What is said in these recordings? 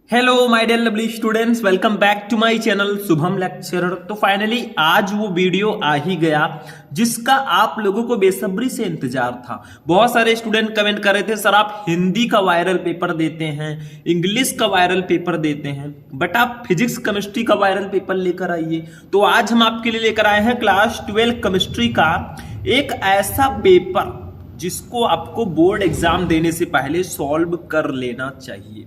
Hello my dear lovely students, welcome back to my channel Shubham lecturer. तो finally आज वो video आ ही गया जिसका आप लोगों को बेसब्री से इंतजार था। बहुत सारे स्टूडेंट कमेंट कर रहे थे सर आप हिंदी का वायरल पेपर देते हैं, इंग्लिश का वायरल पेपर देते हैं, बट आप फिजिक्स केमिस्ट्री का वायरल पेपर लेकर आइए। तो आज हम आपके लिए लेकर आए हैं क्लास 12 केमिस्ट्री का एक ऐसा पेपर जिसको आपको बोर्ड एग्जाम देने से पहले सॉल्व कर लेना चाहिए,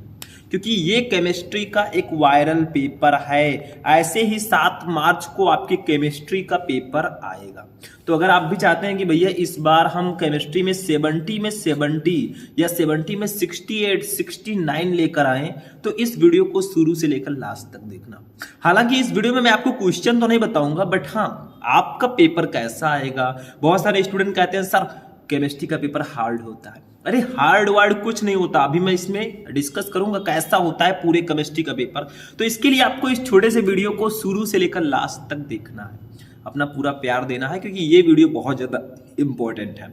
क्योंकि ये केमिस्ट्री का एक वायरल पेपर है। ऐसे ही 7 मार्च को आपके केमिस्ट्री का पेपर आएगा। तो अगर आप भी चाहते हैं कि भैया इस बार हम केमिस्ट्री में 70 में 70 या 70 में 68 69 लेकर आए, तो इस वीडियो को शुरू से लेकर लास्ट तक देखना। हालांकि इस वीडियो में मैं आपको क्वेश्चन तो नहीं बताऊंगा, बट हाँ आपका पेपर कैसा आएगा। बहुत सारे स्टूडेंट कहते हैं सर केमिस्ट्री का पेपर हार्ड होता है। अरे हार्ड वार्ड कुछ नहीं होता, अभी मैं इसमें डिस्कस करूंगा कैसा होता है पूरे केमिस्ट्री का पेपर। तो इसके लिए आपको इस छोटे से वीडियो को शुरू से लेकर लास्ट तक देखना है, अपना पूरा प्यार देना है, क्योंकि ये वीडियो बहुत ज्यादा इंपॉर्टेंट है।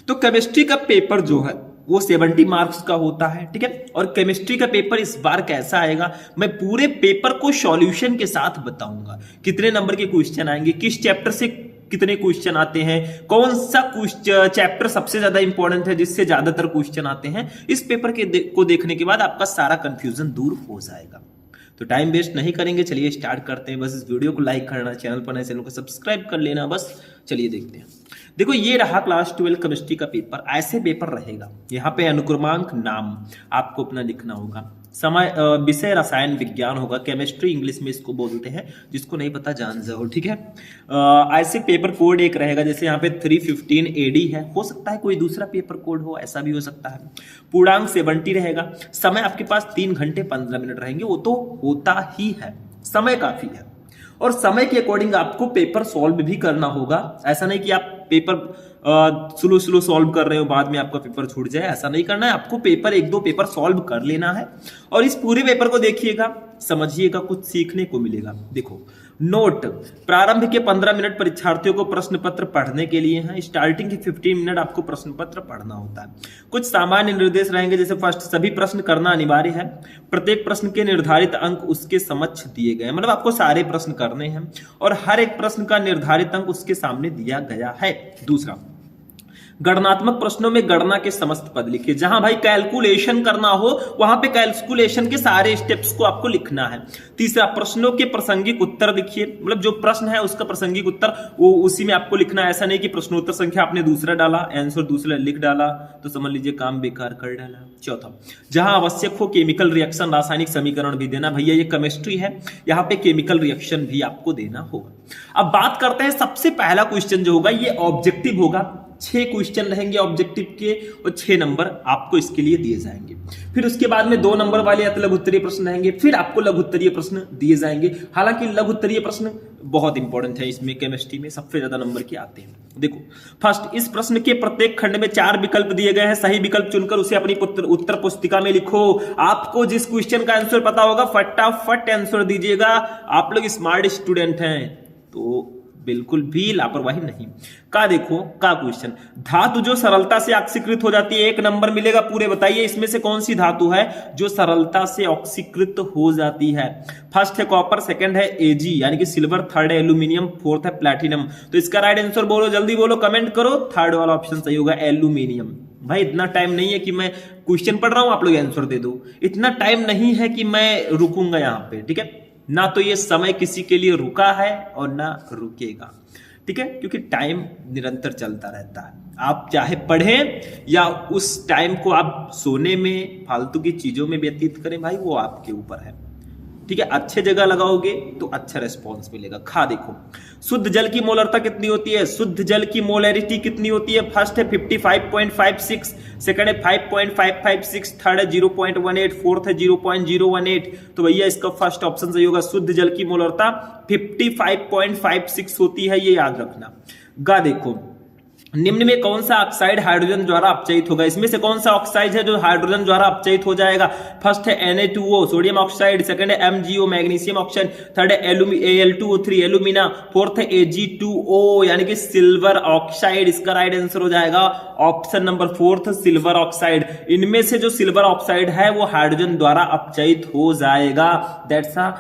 तो केमिस्ट्री का पेपर जो है वो 70 मार्क्स का होता है, ठीक है। और केमिस्ट्री का पेपर इस बार कैसा आएगा मैं पूरे पेपर को सॉल्यूशन के साथ बताऊंगा। कितने नंबर के क्वेश्चन आएंगे, किस चैप्टर से कितने क्वेश्चन आते हैं, कौन सा चैप्टर सबसे ज्यादा इंपॉर्टेंट है जिससे ज्यादातर क्वेश्चन आते हैं। इस पेपर को देखने के बाद आपका सारा कंफ्यूजन दूर हो जाएगा। तो टाइम वेस्ट नहीं करेंगे, चलिए स्टार्ट करते हैं। बस इस वीडियो को लाइक करना, चैनल पर नए चैनल को सब्सक्राइब कर लेना, बस चलिए देखते हैं। देखो ये रहा क्लास 12 केमिस्ट्री का पेपर। ऐसे पेपर रहेगा, यहाँ पे अनुक्रमांक नाम आपको अपना लिखना होगा, समय विषय रसायन विज्ञान होगा, केमिस्ट्री इंग्लिश में इसको बोलते हैं, जिसको नहीं पता जान जाओ, ठीक है। ऐसे पेपर कोड एक रहेगा, जैसे यहाँ पे 315 AD है, हो सकता है कोई दूसरा पेपर कोड हो, ऐसा भी हो सकता है। पूर्णांक 70 रहेगा, समय आपके पास 3 घंटे 15 मिनट रहेंगे, वो तो होता ही है, समय काफी है। और समय के अकॉर्डिंग आपको पेपर सॉल्व भी करना होगा। ऐसा नहीं कि आप पेपर स्लो सॉल्व कर रहे हो बाद में आपका पेपर छूट जाए, ऐसा नहीं करना है। आपको पेपर 1-2 पेपर सॉल्व कर लेना है और इस पूरे पेपर को देखिएगा, समझिएगा, कुछ सीखने को मिलेगा। देखो नोट, प्रारंभ के 15 मिनट परीक्षार्थियों को प्रश्न पत्र पढ़ने के लिए हैं। स्टार्टिंग के 15 मिनट आपको प्रश्न पत्र पढ़ना होता है। कुछ सामान्य निर्देश रहेंगे, जैसे फर्स्ट सभी प्रश्न करना अनिवार्य है। प्रत्येक प्रश्न के निर्धारित अंक उसके समक्ष दिए गए, मतलब आपको सारे प्रश्न करने हैं और हर एक प्रश्न का निर्धारित अंक उसके सामने दिया गया है। दूसरा, गणनात्मक प्रश्नों में गणना के समस्त पद लिखिए। जहां भाई कैलकुलेशन करना हो वहां पे कैलकुलेशन के सारे स्टेप्स को आपको लिखना है। तीसरा, प्रश्नों के प्रासंगिक उत्तर लिखिए, मतलब जो प्रश्न है उसका प्रासंगिक उत्तर वो उसी में आपको लिखना है। ऐसा नहीं कि प्रश्नोत्तर संख्या आपने दूसरा डाला, आंसर दूसरा लिख डाला तो समझ लीजिए काम बेकार कर डाला। चौथा, जहां आवश्यक हो केमिकल रिएक्शन रासायनिक समीकरण भी देना। भैया ये केमिस्ट्री है, यहाँ पे केमिकल रिएक्शन भी आपको देना होगा। अब बात करते हैं, सबसे पहला क्वेश्चन जो होगा ये ऑब्जेक्टिव होगा। 6 क्वेश्चन रहेंगे ऑब्जेक्टिव के और 6 नंबर आपको इसके लिए दिए जाएंगे। फिर उसके बाद में 2 नंबर वाले लघु उत्तरीय प्रश्न रहेंगे, फिर आपको लघु उत्तरीय प्रश्न दिए जाएंगे। हालांकि लघु उत्तरीय प्रश्न बहुत इंपॉर्टेंट है, इसमें केमिस्ट्री में सबसे ज्यादा नंबर के आते हैं। देखो फर्स्ट, इस प्रश्न के प्रत्येक खंड में 4 विकल्प दिए गए हैं, सही विकल्प चुनकर उसे अपनी उत्तर पुस्तिका में लिखो। आपको जिस क्वेश्चन का आंसर पता होगा फटाफट आंसर दीजिएगा। आप लोग स्मार्ट स्टूडेंट हैं तो बिल्कुल भी लापरवाही नहीं। का देखो का क्वेश्चन, धातु जो सरलता से ऑक्सीकृत हो जाती है, 1 नंबर मिलेगा। पूरे बताइए इसमें से कौन सी धातु है जो सरलता से ऑक्सीकृत हो जाती है। फर्स्ट है कॉपर, सेकंड है Ag यानी कि सिल्वर, थर्ड है एल्यूमिनियम, फोर्थ है प्लैटिनम। तो इसका राइट आंसर बोलो, जल्दी बोलो, कमेंट करो। थर्ड वाला ऑप्शन सही होगा, एल्यूमिनियम। भाई इतना टाइम नहीं है कि मैं क्वेश्चन पढ़ रहा हूं आप लोग आंसर दे दो, इतना टाइम नहीं है कि मैं रुकूंगा यहां पे, ठीक है ना। तो ये समय किसी के लिए रुका है और ना रुकेगा, ठीक है, क्योंकि टाइम निरंतर चलता रहता है। आप चाहे पढ़ें या उस टाइम को आप सोने में फालतू की चीजों में व्यतीत करें, भाई वो आपके ऊपर है, ठीक है। अच्छे जगह लगाओगे तो अच्छा रिस्पॉन्स मिलेगा। खा देखो, शुद्ध जल की मोलरता कितनी होती है, शुद्ध जल की मोलरिटी कितनी होती है। फर्स्ट है 55.56, सेकंड है 5.556, थर्ड है 0.18, फोर्थ है 0.018। तो भैया इसका फर्स्ट ऑप्शन सही होगा, शुद्ध जल की मोलरता 55.56 होती है, ये याद रखना। गा देखो, निम्न में कौन सा ऑक्साइड हाइड्रोजन द्वारा अपचयित होगा? इसमें से कौन सा ऑक्साइड है जो हाइड्रोजन द्वारा अपचयित हो जाएगा? फर्स्ट है Na2O सोडियम ऑक्साइड, सेकंड है MgO मैग्नीशियम ऑक्साइड, थर्ड है Al2O3 एल्यूमिना, फोर्थ है Ag2O यानी कि सिल्वर ऑक्साइड। इसका राइट आंसर हो जाएगा option number fourth silver oxide. इनमें से जो सिल्वर ऑक्साइड है वो हाइड्रोजन द्वारा अपचयित हो जाएगा। That's a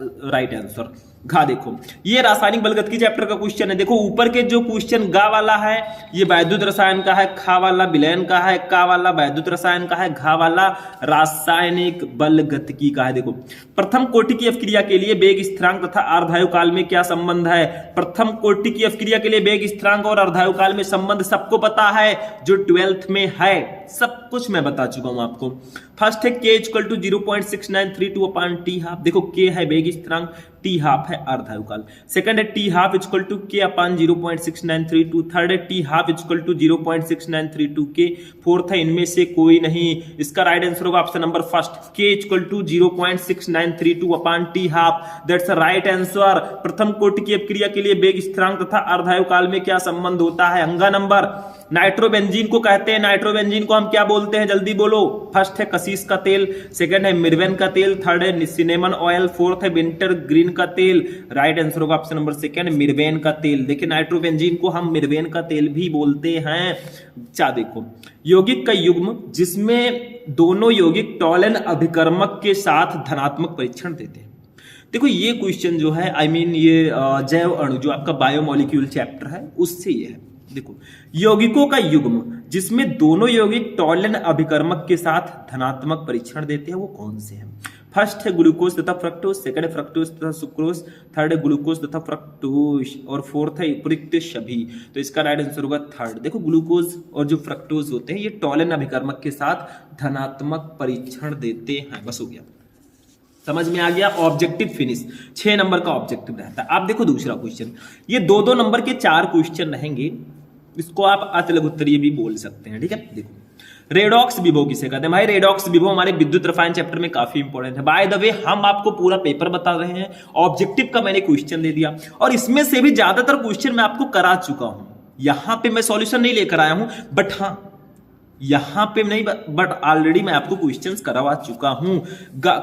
right answer. घा देखो, ये रासायनिक बलगतिकी चैप्टर का क्वेश्चन है। देखो ऊपर के जो क्वेश्चन गा वाला है ये वैद्युत रसायन का है, खा वाला विलयन का है, का वाला वैद्युत रसायन का है, घा वाला रासायनिक बलगतिकी का है। देखो प्रथम कोटि की अपक्रिया के लिए वेग स्थिरांक तथा अर्धायु काल में क्या संबंध है? प्रथम कोटि की अपक्रिया के लिए वेग स्थिरांक और अर्धायु काल में संबंध सबको पता है, जो 12th में है, सब कुछ मैं बता चुका हूं आपको। फर्स्ट है k equal to 0.6932 upon T half. देखो k है वेग स्थिरांक, टी हाफ है अर्धायु काल। सेकंड है T half equal to k upon 0.6932। Third है T half equal to 0.6932 k। Fourth है इनमें से कोई नहीं। इसका राइट आंसर होगा option number first, k equal to 0.6932 upon T half. That's right answer. प्रथम कोटि की अपक्रिया के लिए वेग स्थिरांक तथा अर्धायु काल में क्या संबंध होता है? अंगा नंबर नाइट्रोबेंजीन को कहते हैं। नाइट्रोबेंजीन को हम क्या बोलते हैं? जल्दी बोलो। फर्स्ट है कसीस का तेल, सेकंड है मिर्वेन का तेल, थर्ड है सिनेमन ऑयल, फोर्थ है विंटर ग्रीन का तेल। राइट आंसर होगा ऑप्शन नंबर सेकंड मिर्वेन का तेल। देखिए नाइट्रोबेंजीन को हम मिर्वेन का तेल भी बोलते हैं। चा देखो, यौगिक का युग्म जिसमें दोनों यौगिक टॉलन अभिकर्मक के साथ धनात्मक परीक्षण देते हैं। देखो ये क्वेश्चन जो है ये जैव अणु जो आपका बायोमोलिक्यूल चैप्टर है उससे ये है। देखो यौगिकों का युग्म जिसमें दोनों यौगिक टॉलन अभिकर्मक के साथ धनात्मक परीक्षण देते हैं वो कौन से हैं? फर्स्ट है ग्लूकोज तथा फ्रक्टोज, सेकंड है फ्रक्टोज तथा सुक्रोज, थर्ड है ग्लूकोज तथा फ्रक्टोज और फोर्थ है उपयुक्त सभी। तो इसका राइट आंसर होगा थर्ड। देखो ग्लूकोज और जो फ्रक्टोज होते हैं ये टॉलन अभिकर्मक के साथ धनात्मक परीक्षण देते हैं। बस हो गया, समझ में आ गया। ऑब्जेक्टिव फिनिश 6 नंबर का ऑब्जेक्टिव रहता है। आप देखो दूसरा क्वेश्चन, ये 2-2 नंबर के 4 क्वेश्चन रहेंगे। इसको आप अतिलघुत्तरीय भी बोल सकते हैं, ठीक है। देखो रेडॉक्स विभव किसे कहते हैं? भाई रेडॉक्स विभव हमारे विद्युत रसायन चैप्टर में काफी इंपॉर्टेंट है। बाय द वे हम आपको पूरा पेपर बता रहे हैं, ऑब्जेक्टिव का मैंने क्वेश्चन दे दिया और इसमें से भी ज्यादातर क्वेश्चन मैं आपको करा चुका हूं। यहां पे मैं सॉल्यूशन नहीं लेकर आया हूं, बट हाँ यहां पे नहीं, बट ऑलरेडी मैं आपको क्वेश्चंस करवा चुका हूं।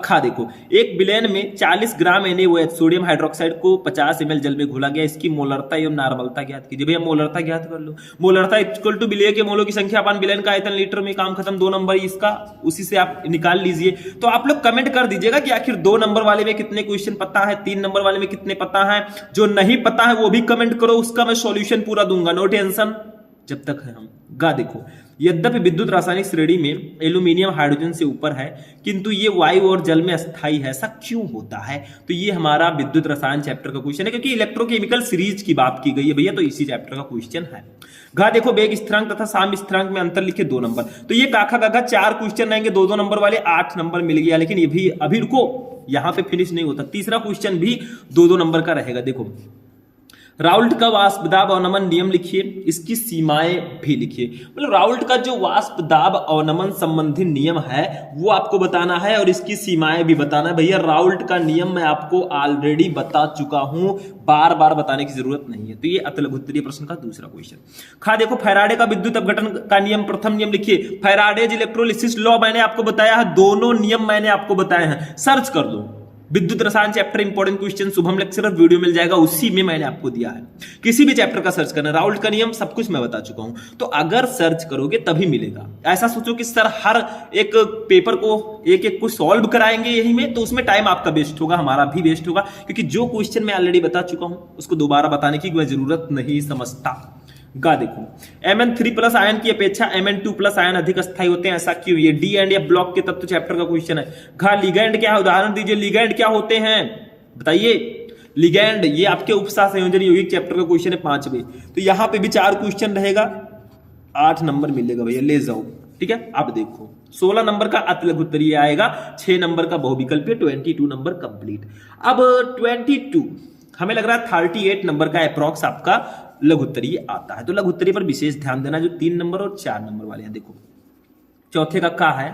खा देखो, एक विलयन में 40 ग्राम NaOH सोडियम हाइड्रोक्साइड को 50 ml जल में घोला गया। इसकी मोलरता एवं नार्मलता ज्ञात कीजिए। भैया मोलरता ज्ञात कर लो। मोलरता इक्वल टू विलय के मोलों की संख्या अपन विलयन का आयतन लीटर में, काम खत्म। 2 नंबर इसका, उसी से आप निकाल लीजिए। तो आप लोग कमेंट कर दीजिएगा कि आखिर 2 नंबर वाले में कितने क्वेश्चन पता है, 3 नंबर वाले में कितने पता है। जो नहीं पता है वो भी कमेंट करो, उसका मैं सॉल्यूशन पूरा दूंगा, नो टेंशन जब तक है हम। देखो यद्यपि विद्युत रासायनिक श्रेणी में एल्यूमिनियम हाइड्रोजन से ऊपर है किंतु ये वायु और जल में अस्थायी है, ऐसा क्यों होता है? तो ये हमारा विद्युत रसायन चैप्टर का क्वेश्चन है, क्योंकि इलेक्ट्रोकेमिकल सीरीज की बात की गई है भैया, तो इसी चैप्टर का क्वेश्चन है। देखो वेग स्थिरांक तथा साम्य स्थिरांक में अंतर लिखे 2 नंबर। तो ये काखा काखा 4 क्वेश्चन रहेंगे, 2-2 नंबर वाले, 8 नंबर मिल गया। लेकिन ये भी अभी रुको, यहां पे फिनिश नहीं होता। तीसरा क्वेश्चन भी 2-2 नंबर का रहेगा। देखो राउल्ट का वाष्प दाब अवनमन नियम लिखिए, इसकी सीमाएं भी लिखिए। मतलब राउल्ट का जो वाष्प दाब अवनमन संबंधी नियम है वो आपको बताना है और इसकी सीमाएं भी बताना है। भैया राउल्ट का नियम मैं आपको ऑलरेडी बता चुका हूं, बार बार बताने की जरूरत नहीं है। तो ये अतिलघुत्तरीय प्रश्न का दूसरा क्वेश्चन। देखो फैराडे का विद्युत अपघटन का नियम, प्रथम नियम लिखिए। फैराडेज इलेक्ट्रोलिसिस लॉ मैंने आपको बताया है, दोनों नियम मैंने आपको बताए हैं, सर्च कर लो। विद्युत रसायन chapter important question Shubham lecturer video मिल जाएगा, उसी में मैंने आपको दिया है। किसी भी चैप्टर का सर्च करना, राउल्ट का नियम सब कुछ मैं बता चुका हूं। तो अगर सर्च करोगे तभी मिलेगा। ऐसा सोचो कि सर हर एक पेपर को एक एक को सॉल्व कराएंगे यही में, तो उसमें टाइम आपका वेस्ट होगा, हमारा भी वेस्ट होगा, क्योंकि जो क्वेश्चन मैं ऑलरेडी बता चुका हूं उसको दोबारा बताने की मैं जरूरत नहीं समझता। देखो Mn3+ आयन की अपेक्षा Mn2+ आयन अधिक अस्थायी होते हैं, ऐसा क्यों? ये डी एंड एफ ब्लॉक के तत्व चैप्टर का क्वेश्चन है। लिगैंड क्या है? उदाहरण दीजिए। लिगैंड क्या होते हैं बताइए? लिगैंड ये आपके उपसा संयोजन यौगिक चैप्टर का क्वेश्चन है 5वें। तो यहां पे भी 4 क्वेश्चन रहेगा, 8 नंबर मिलेगा भैया, ले जाओ, ठीक है। अब देखो 16 नंबर का अतिलघुत्तरीय आएगा, 6 नंबर का बहुविकल्पीय, 22 नंबर कंप्लीट। अब 22 हमें लग रहा है 38 नंबर का अप्रॉक्स आपका लघुत्तरीय आता है। तो लघुत्तरीय पर विशेष ध्यान देना, जो 3 नंबर और 4 नंबर वाले हैं। देखो चौथे का है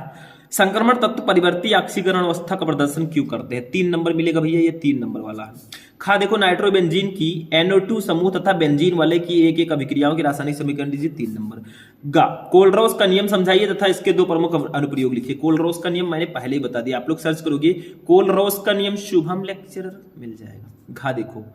संक्रमण तत्व परिवर्ती ऑक्सीकरण अवस्था का प्रदर्शन क्यों करते हैं? 3 नंबर मिलेगा भैया, ये 3 नंबर वाला है। खा देखो नाइट्रोबेंजीन की NO2 समूह तथा बेंजीन वाले की एक एक अभिक्रियाओं के रासायनिक समीकरण दीजिए। 3 नंबर। गा कोलरोस का नियम समझाइए तथा इसके 2 प्रमुख अनुप्रयोग लिखिए। कोलरोस का नियम मैंने पहले ही बता दिया, आप लोग सर्च करोगे कोलरोस का नियम शुभम लेक्चरर मिल जाएगा। घा देखो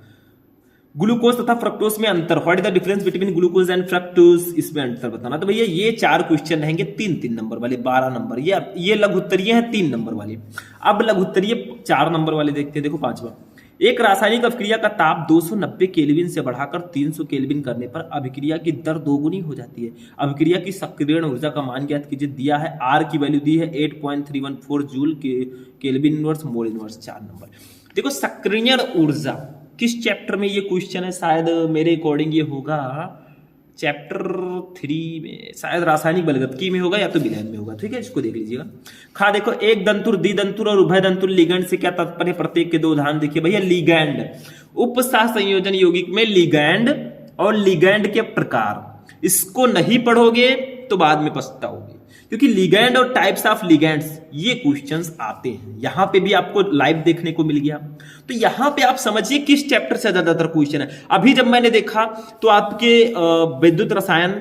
ग्लूकोज तथा फ्रक्टोज में अंतर, what is the difference between glucose and fructose, इसमें अंतर बताना। तो भैया ये 4 क्वेश्चन रहेंगे 3-3 नंबर वाले, 12 नंबर। ये लघुत्तरीय हैं 3 नंबर वाले। अब लघुत्तरीय 4 नंबर वाले देखते हैं। देखो 5वां, एक रासायनिक अभिक्रिया का ताप 290 केल्विन से बढ़ाकर 300 केल्विन करने पर अभिक्रिया की दर 2 गुनी हो जाती है। अभिक्रिया की सक्रियण ऊर्जा का मान ज्ञात कीजिए। दिया है R की वैल्यू दी है 8.314 joule kelvin inverse mole inverse. 4 number. देखो सक्रियण ऊर्जा किस चैप्टर में ये क्वेश्चन है? शायद मेरे अकॉर्डिंग ये होगा चैप्टर 3 में, शायद रासायनिक बलगतिकी में होगा या तो विलयन में होगा। ठीक है, इसको देख लीजिएगा। खा देखो एक दंतुर, द्विदंतुर और उभय दंतुर लिगैंड से क्या तात्पर्य? प्रत्येक के 2 उदाहरण देखिए भैया। लिगैंड उपसह संयोजन यौगिक में लिगैंड और लिगैंड के प्रकार, इसको नहीं पढ़ोगे तो बाद में पछताओगे, क्योंकि लिगैंड और टाइप्स ऑफ लिगैंड्स ये क्वेश्चंस आते हैं। यहां पे भी आपको लाइव देखने को मिल गया। तो यहां पे आप समझिए किस चैप्टर से ज्यादातर क्वेश्चन है। अभी जब मैंने देखा तो आपके विद्युत रसायन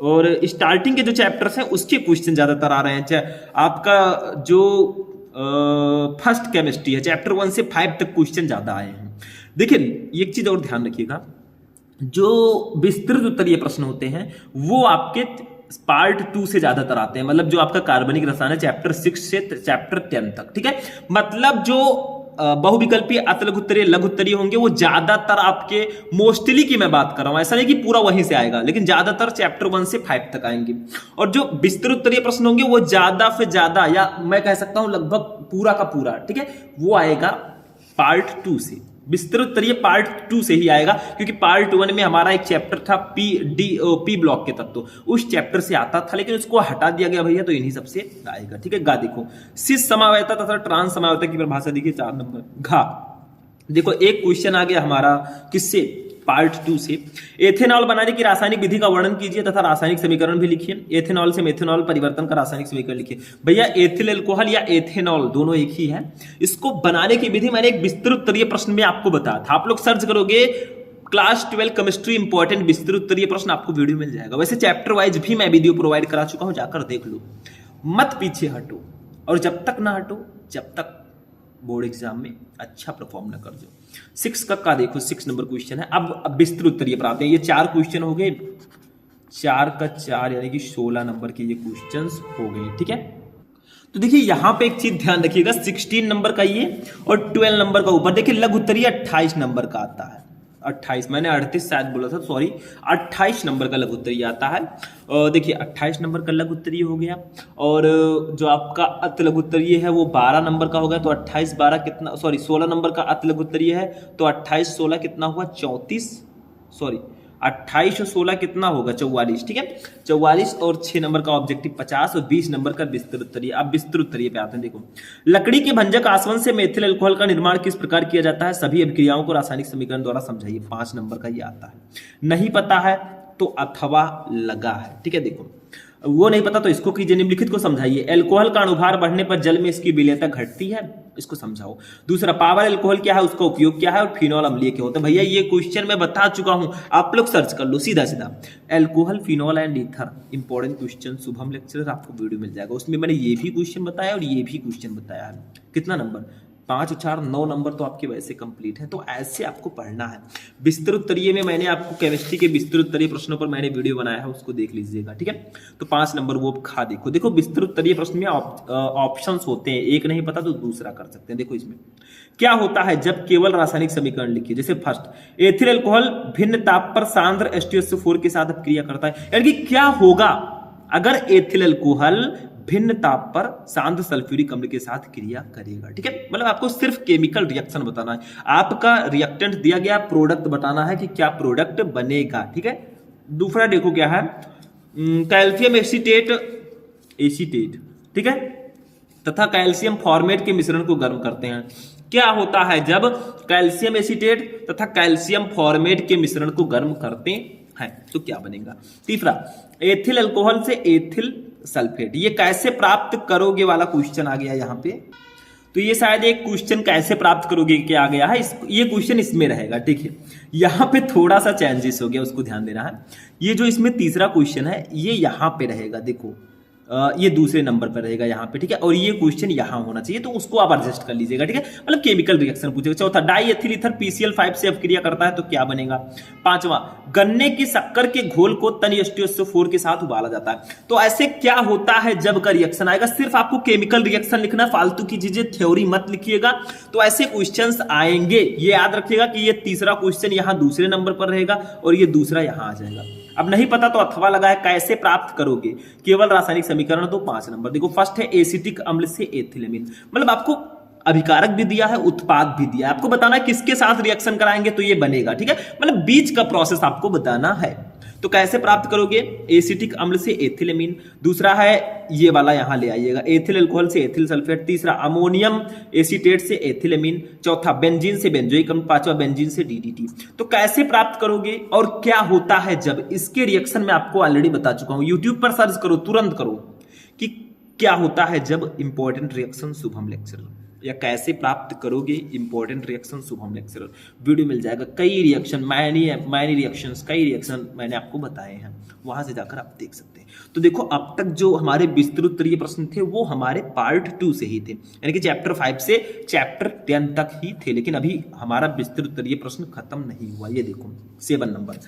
और स्टार्टिंग के जो चैप्टर्स हैं उसके क्वेश्चन ज्यादातर आ रहे हैं। चाहे आपका जो फर्स्ट केमिस्ट्री है चैप्टर 1 से 5 तक क्वेश्चन ज्यादा आए हैं। देखिए एक चीज और ध्यान रखिएगा, जो विस्तृत उत्तरीय प्रश्न होते हैं वो आपके पार्ट 2 से ज्यादातर आते हैं। मतलब जो आपका कार्बनिक रसायन है चैप्टर 6 से चैप्टर 10 तक। ठीक है, मतलब जो बहुविकल्पीय अतलघुत्तरीय लघुत्तरीय होंगे वो ज्यादातर आपके मोस्टली की मैं बात कर रहा हूं, ऐसा नहीं कि पूरा वहीं से आएगा, लेकिन ज्यादातर चैप्टर 1 से 5 तक आएंगे। और जो विस्तृत उत्तरीय प्रश्न होंगे वो ज्यादा से ज्यादा, या मैं कह सकता हूं लगभग पूरा का पूरा, ठीक है, वो आएगा पार्ट 2 से। विस्तृत उत्तरीय पार्ट 2 से ही आएगा, क्योंकि पार्ट 1 में हमारा एक चैप्टर था पी ब्लॉक के तत्व, उस चैप्टर से आता था, लेकिन उसको हटा दिया गया भैया, तो इन्हीं सबसे आएगा। ठीक है, गा देखो सिस समावयता तथा ट्रांस समावयता की परिभाषा देखिए 4 नंबर। घा देखो एक क्वेश्चन आ गया हमारा किससे? पार्ट 2 से। एथेनॉल बनाने की रासायनिक विधि का वर्णन कीजिए तथा रासायनिक समीकरण भी लिखिए। एथेनॉल से मेथेनॉल परिवर्तन का रासायनिक समीकरण लिखिए। भैया एथिल अल्कोहल या एथेनॉल दोनों एक ही है। इसको बनाने की विधि मैंने एक विस्तृत उत्तरीय प्रश्न में आपको बताया था। आप लोग सर्च करोगे क्लास 12 केमिस्ट्री इंपॉर्टेंट विस्तृत उत्तरीय प्रश्न, आपको वीडियो मिल जाएगा। वैसे चैप्टर वाइज भी मैं वीडियो प्रोवाइड करा चुका हूं, जाकर देख लो। मत पीछे हटो, और जब तक ना हटो जब तक बोर्ड एग्जाम में अच्छा परफॉर्म ना कर जाओ। 6 का देखो 6 नंबर क्वेश्चन है। अब विस्तृत उत्तरीय पर आते हैं। ये 4 क्वेश्चन हो गए, 4 का 4 यानी कि 16 नंबर के ये क्वेश्चंस हो गए। ठीक है, तो देखिए यहां पे एक चीज ध्यान रखिएगा, 16 नंबर का ये और 12 नंबर का ऊपर देखिए लघु उत्तरीय 28 नंबर का आता है। 28, मैंने 38 शायद बोला था, सॉरी, 28 नंबर का लघु उत्तरीय आता है। देखिए 28 नंबर का लघु उत्तरीय हो गया, और जो आपका अत लघु उत्तरीय है वो 12 नंबर का हो गया। तो 28 12 कितना, सॉरी 16 नंबर का अत लघु उत्तरीय है, तो 28 16 कितना हुआ? 34, सॉरी 28 और 16 कितना होगा? 44। ठीक है, 44 और 6 नंबर का ऑब्जेक्टिव 50 और 20 नंबर का विस्तृत उत्तरीय। अब विस्तृत उत्तरीय पे आते हैं। देखो लकड़ी के भंजक आसवन से मेथिल अल्कोहल का निर्माण किस प्रकार किया जाता है? सभी अभिक्रियाओं को रासायनिक समीकरण द्वारा समझाइए। 5 नंबर का ये आता है। नहीं पता है तो अथवा लगा है। ठीक है, देखो वो नहीं पता तो इसको कीजिए, निम्नलिखित को समझाइए। अल्कोहल का अणुभार बढ़ने पर जल में इसकी विलेयता घटती है, इसको समझाओ। दूसरा, पावर अल्कोहल क्या है, उसका उपयोग क्या है, और फिनॉल अम्लीय क्या होता है? भैया ये क्वेश्चन मैं बता चुका हूं, आप लोग सर्च कर लो सीधा सीधा। Alcohol, phenol and ether, important question Shubham lecturer, आपको वीडियो मिल जाएगा। उसमें मैंने ये भी क्वेश्चन बताया और ये भी क्वेश्चन बताया है। कितना नंबर? 5 और 4 9 नंबर तो आपके वैसे कंप्लीट है। तो ऐसे आपको पढ़ना है। विस्तृत उत्तरीय में मैंने आपको केमिस्ट्री के विस्तृत उत्तरीय प्रश्नों पर मैंने वीडियो बनाया है, उसको देख लीजिएगा। ठीक है, तो 5 नंबर वो खा देखो। देखो विस्तृत उत्तरीय प्रश्न में ऑप्शंस होते हैं, एक नहीं पता तो दूसरा कर सकते हैं। देखो इसमें क्या होता है जब केवल रासायनिक समीकरण लिखिए। जैसे फर्स्ट, एथिल अल्कोहल भिन्न ताप पर सांद्र H2SO4 के साथ क्रिया करता है। यानी कि क्या होगा अगर एथिल अल्कोहल भिन्न ताप पर सांद्र सल्फ्यूरिक अम्ल के साथ क्रिया करेगा। ठीक है, मतलब आपको सिर्फ केमिकल रिएक्शन बताना है। आपका रिएक्टेंट दिया गया, प्रोडक्ट बताना है कि क्या प्रोडक्ट बनेगा। ठीक है, दूसरा देखो क्या है, कैल्शियम एसीटेट, ठीक है, तथा कैल्शियम फॉर्मेट के मिश्रण को गर्म करते हैं। क्या होता है जब कैल्शियम एसीटेट तथा कैल्शियम फॉर्मेट के मिश्रण को गर्म करते है तो क्या बनेगा। तीसरा, एथिल अल्कोहल से एथिल सल्फेट, ये कैसे प्राप्त करोगे वाला क्वेश्चन आ गया यहाँ पे। तो ये शायद एक क्वेश्चन कैसे प्राप्त करोगे क्या आ गया है, ये क्वेश्चन इसमें रहेगा। ठीक है, यहाँ पे थोड़ा सा चेंजेस हो गया, उसको ध्यान देना है। ये जो इसमें तीसरा क्वेश्चन है ये यहाँ पे रहेगा, देखो ये दूसरे नंबर पर रहेगा यहाँ पे। ठीक है, और ये क्वेश्चन यहाँ होना चाहिए, तो उसको आप एडजस्ट कर लीजिएगा। ठीक है, मतलब केमिकल रिएक्शन पूछेगा। चौथा, डाई एथिल ईथर PCl5 से अपक्रिया करता है तो क्या बनेगा। पांचवा, गन्ने की शक्कर के घोल को तन H2SO4 के साथ उबाला जाता है तो ऐसे क्या होता है जब का रिएक्शन आएगा। सिर्फ आपको केमिकल रिएक्शन लिखना, फालतू की चीजें थ्योरी मत लिखिएगा। तो ऐसे क्वेश्चंस आएंगे, ये याद रखिएगा कि ये तीसरा क्वेश्चन यहाँ दूसरे नंबर पर रहेगा और ये दूसरा यहाँ आ जाएगा। अब नहीं पता तो अथवा लगा है, कैसे प्राप्त करोगे, केवल रासायनिक समीकरण। तो 5 नंबर देखो, फर्स्ट है एसिटिक अम्ल से एथिलेमिन, मतलब आपको अभिकारक भी दिया है, उत्पाद भी दिया है, आपको बताना है किसके साथ रिएक्शन कराएंगे तो ये बनेगा। ठीक है, मतलब बीच का प्रोसेस आपको बताना है। तो कैसे प्राप्त करोगे, एसिटिक अम्ल से एथिलेमिन। दूसरा है ये वाला यहां ले आइएगा, एथिल अल्कोहल से एथिल सल्फेट। तीसरा, अमोनियम एसीटेट से एथिलेमिन। चौथा, बेंजीन से बेंजोइक अम्ल। पांचवा, बेंजीन से DDT। तो कैसे प्राप्त करोगे और क्या होता है जब, इसके रिएक्शन में आपको ऑलरेडी बता चुका हूं, यूट्यूब पर सर्च करो, तुरंत करो कि क्या होता है जब इंपॉर्टेंट रिएक्शन शुभम लेक्चर, या कैसे प्राप्त करोगे important reaction Shubham lecturer, video मिल जाएगा। कई रिएक्शन, मैनी रिएक्शंस, कई रिएक्शन मैंने आपको बताए हैं, वहां से जाकर आप देख सकते हैं। तो देखो, अब तक जो हमारे विस्तृत उत्तरीय प्रश्न थे वो हमारे पार्ट 2 से ही थे, यानी कि चैप्टर 5 से चैप्टर 10 तक ही थे, लेकिन अभी हमारा विस्तृत उत्तरीय प्रश्न खत्म नहीं हुआ। ये देखो 7 नंबर,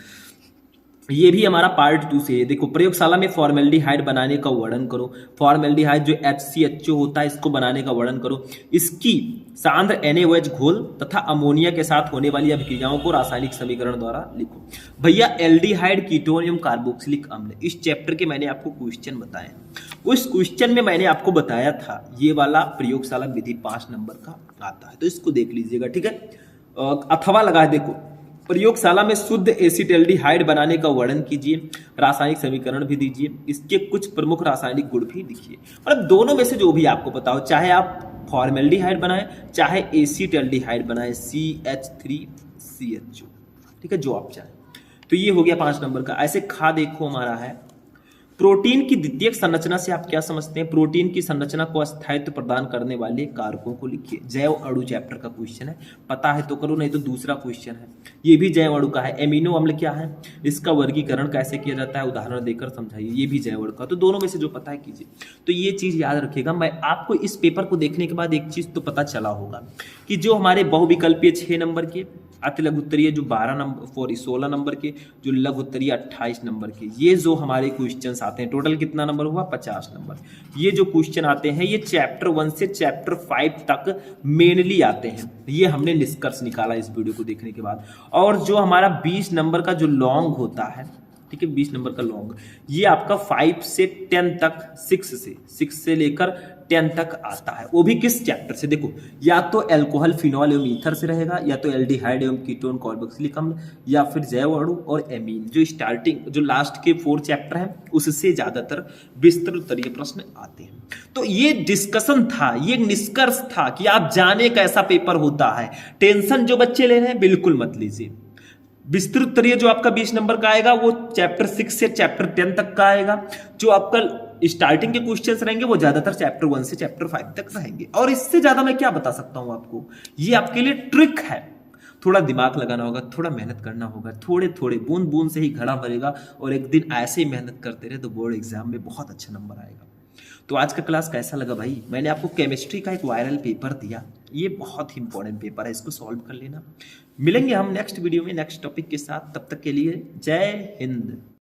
ये भी हमारा पार्ट 2 से है। देखो, प्रयोगशाला में फॉर्मेल्डिहाइड बनाने का वर्णन करो। फॉर्मेल्डिहाइड जो HCHO होता है, इसको बनाने का वर्णन करो। इसकी सांद्र NaOH घोल तथा अमोनिया के साथ होने वाली अभिक्रियाओं को रासायनिक समीकरण द्वारा लिखो। भैया, एल्डिहाइड कीटोन एवं कार्बोक्सिलिक अम्ल, इस चैप्टर के मैंने आपको क्वेश्चन बताए। उस क्वेश्चन में मैंने आपको बताया था ये वाला प्रयोगशाला विधि 5 नंबर का आता है, तो इसको देख लीजिएगा। ठीक है, अथवा लगा, देखो, प्रयोगशाला में शुद्ध एसिटाल्डिहाइड बनाने का वर्णन कीजिए, रासायनिक समीकरण भी दीजिए, इसके कुछ प्रमुख रासायनिक गुण भी लिखिए। मतलब दोनों में से जो भी आपको पता हो, चाहे आप फॉर्मेल्डिहाइड बनाएं चाहे एसिटाल्डिहाइड बनाएं, CH3CHO, ठीक है, जो आप चाहें। तो ये हो गया 5 नंबर का। ऐसे खा देखो हमारा है, प्रोटीन की द्वितीयक संरचना से आप क्या समझते हैं। प्रोटीन की संरचना को स्थायित्व प्रदान करने वाले कारकों को लिखिए। जैव अणु चैप्टर का क्वेश्चन है, पता है तो करो, नहीं तो दूसरा क्वेश्चन है, ये भी जैव अणु का है। एमिनो अम्ल क्या है, इसका वर्गीकरण कैसे किया जाता है, उदाहरण देकर समझाइए, ये भी जैव अणु का। तो दोनों में से जो पता है कीजिए। तो ये चीज याद रखिएगा। मैं आपको इस पेपर को देखने के बाद एक चीज तो पता चला होगा कि जो हमारे बहुविकल्पीय 6 नंबर के, अति लघु उत्तरीय जो 16 नंबर के, जो लघु उत्तरीय 28 नंबर के, ये जो हमारे क्वेश्चंस आते हैं, टोटल कितना नंबर हुआ, 50 नंबर। ये जो क्वेश्चन आते हैं ये चैप्टर 1 से चैप्टर 5 तक मेनली आते हैं। ये हमने निष्कर्ष निकाला इस वीडियो को देखने के बाद। और जो हमारा 20 नंबर का जो लॉन्ग होता है, ठीक है, 20 नंबर का लॉन्ग, ये आपका 5 से 10 तक, 6 से लेकर 10 तक आता है। वो भी किस चैप्टर से, देखो, या तो अल्कोहल, फिनॉल एवं ईथर से रहेगा, या तो एल्डिहाइड एवं कीटोन, कार्बोक्सिलिक अम्ल, या फिर जैव अणु और एमीन। जो स्टार्टिंग, जो लास्ट के 4 चैप्टर हैं, उससे ज्यादातर विस्तृत उत्तरीय प्रश्न आते हैं। तो ये डिस्कशन था, ये निष्कर्ष था कि आप जाने कैसा पेपर होता है। टेंशन जो बच्चे ले रहे हैं बिल्कुल मत लीजिए। विस्तृत उत्तरीय जो आपका 20 नंबर का आएगा वो चैप्टर 6 से चैप्टर 10 तक का आएगा। जो आपका स्टार्टिंग के क्वेश्चंस रहेंगे वो ज्यादातर चैप्टर 1 से चैप्टर 5 तक रहेंगे। और इससे ज्यादा मैं क्या बता सकता हूं आपको, ये आपके लिए ट्रिक है। थोड़ा दिमाग लगाना होगा, थोड़ा मेहनत करना होगा, थोड़े थोड़े बूंद बूंद से ही घड़ा भरेगा। और एक दिन ऐसे ही मेहनत करते रहे तो बोर्ड एग्जाम में बहुत अच्छा नंबर आएगा। तो आज का क्लास कैसा लगा भाई। मैंने आपको केमिस्ट्री का एक वायरल पेपर दिया, ये बहुत ही इंपॉर्टेंट पेपर है, इसको सॉल्व कर लेना। मिलेंगे हम नेक्स्ट वीडियो में नेक्स्ट टॉपिक के साथ, तब तक के लिए जय हिंद।